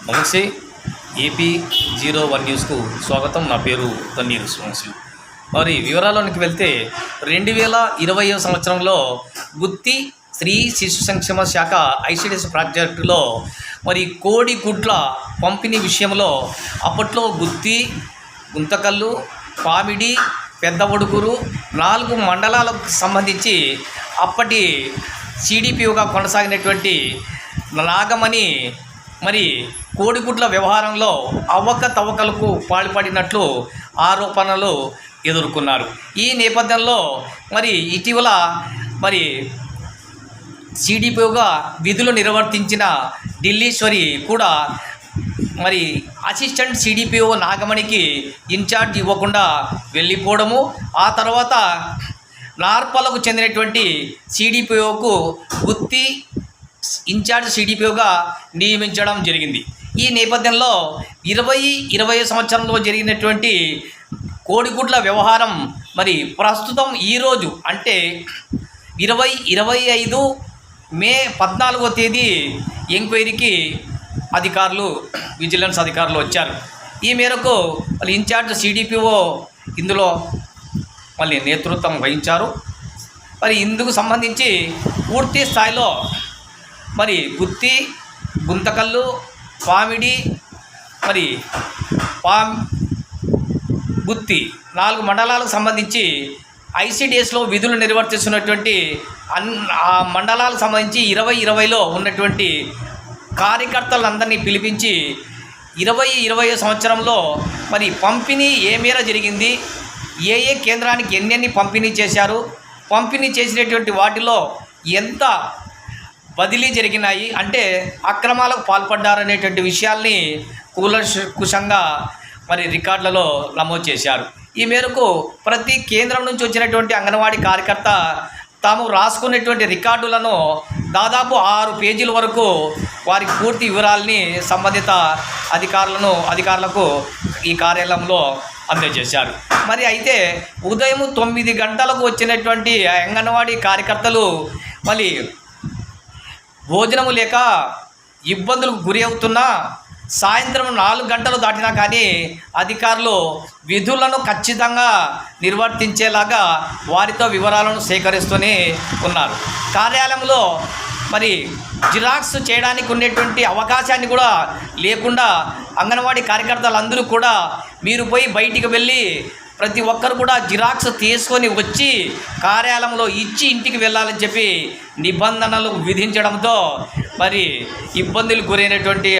నమస్తే. AP01 న్యూస్కు స్వాగతం. నా పేరు తన్నీరు సువంశీ. మరి వివరాల్లోనికి వెళ్తే 2020 సంవత్సరంలో గుత్తి స్త్రీ శిశు సంక్షేమ శాఖ ICDS ప్రాజెక్టులో మరి కోడిగుడ్ల పంపిణీ విషయంలో అప్పట్లో గుత్తి, గుంతకల్లు, పామిడి, పెద్ద ఒడుగురు 4 మండలాలకు సంబంధించి అప్పటి CDPOగా కొనసాగినటువంటి నాగమణి మరి కోడిగుడ్ల వ్యవహారంలో అవకతవకలకు పాల్పడినట్లు ఆరోపణలు ఎదుర్కొన్నారు. ఈ నేపథ్యంలో మరి ఇటీవల మరి CDPOగా విధులు నిర్వర్తించిన ఢిల్లీశ్వరి కూడా మరి అసిస్టెంట్ CDPO నాగమణికి ఇన్ఛార్జ్ ఇవ్వకుండా వెళ్ళిపోవడము, ఆ తర్వాత నార్పలకు చెందినటువంటి CDPOకు గుత్తి ఇన్ఛార్జ్ CDPOగా నియమించడం జరిగింది. ఈ నేపథ్యంలో 2020 సంవత్సరంలో జరిగినటువంటి కోడిగుడ్ల వ్యవహారం మరి ప్రస్తుతం ఈరోజు అంటే 2025 మే 14వ తేదీ ఎంక్వైరీకి అధికారులు, విజిలెన్స్ అధికారులు వచ్చారు. ఈ మేరకు మళ్ళీ ఇన్ఛార్జ్ CDPO ఇందులో మళ్ళీ నేతృత్వం వహించారు. మరి ఇందుకు సంబంధించి పూర్తి స్థాయిలో మరి గుత్తి, గుంతకల్లు, పామిడి, మరి గుత్తి 4 మండలాలకు సంబంధించి ICDSలో విధులు నిర్వర్తిస్తున్నటువంటి ఆ మండలాలకు సంబంధించి 2020లో ఉన్నటువంటి కార్యకర్తలందరినీ పిలిపించి 2020 సంవత్సరంలో మరి పంపిణీ ఏ మేర జరిగింది, ఏ కేంద్రానికి ఎన్నెన్ని పంపిణీ చేశారు, పంపిణీ చేసినటువంటి వాటిలో ఎంత బదిలీ జరిగినాయి, అంటే అక్రమాలకు పాల్పడ్డారనేటువంటి విషయాల్ని కూలంకషంగా మరి రికార్డులలో నమోదు చేశారు. ఈ మేరకు ప్రతి కేంద్రం నుంచి వచ్చినటువంటి అంగన్వాడీ కార్యకర్త తాము రాసుకున్నటువంటి రికార్డులను దాదాపు 6 పేజీల వరకు వారికి పూర్తి వివరాలని సంబంధిత అధికారులకు ఈ కార్యాలయంలో అందజేశారు. మరి అయితే ఉదయం 9 గంటలకు వచ్చినటువంటి అంగన్వాడీ కార్యకర్తలు మళ్ళీ భోజనము లేక ఇబ్బందులకు గురి అవుతున్నా సాయంత్రం 4 గంటలు దాటినా కానీ అధికారులు విధులను ఖచ్చితంగా నిర్వర్తించేలాగా వారితో వివరాలను సేకరిస్తూనే ఉన్నారు. కార్యాలయంలో మరి జిరాక్స్ చేయడానికి ఉన్నటువంటి అవకాశాన్ని కూడా లేకుండా అంగన్వాడీ కార్యకర్తలందరూ కూడా మీరు పోయి బయటికి వెళ్ళి ప్రతి ఒక్కరు కూడా జిరాక్స్ తీసుకొని వచ్చి కార్యాలయంలో ఇచ్చి ఇంటికి వెళ్ళాలని చెప్పి నిబంధనలు విధించడంతో మరి ఇబ్బందులు గురైనటువంటి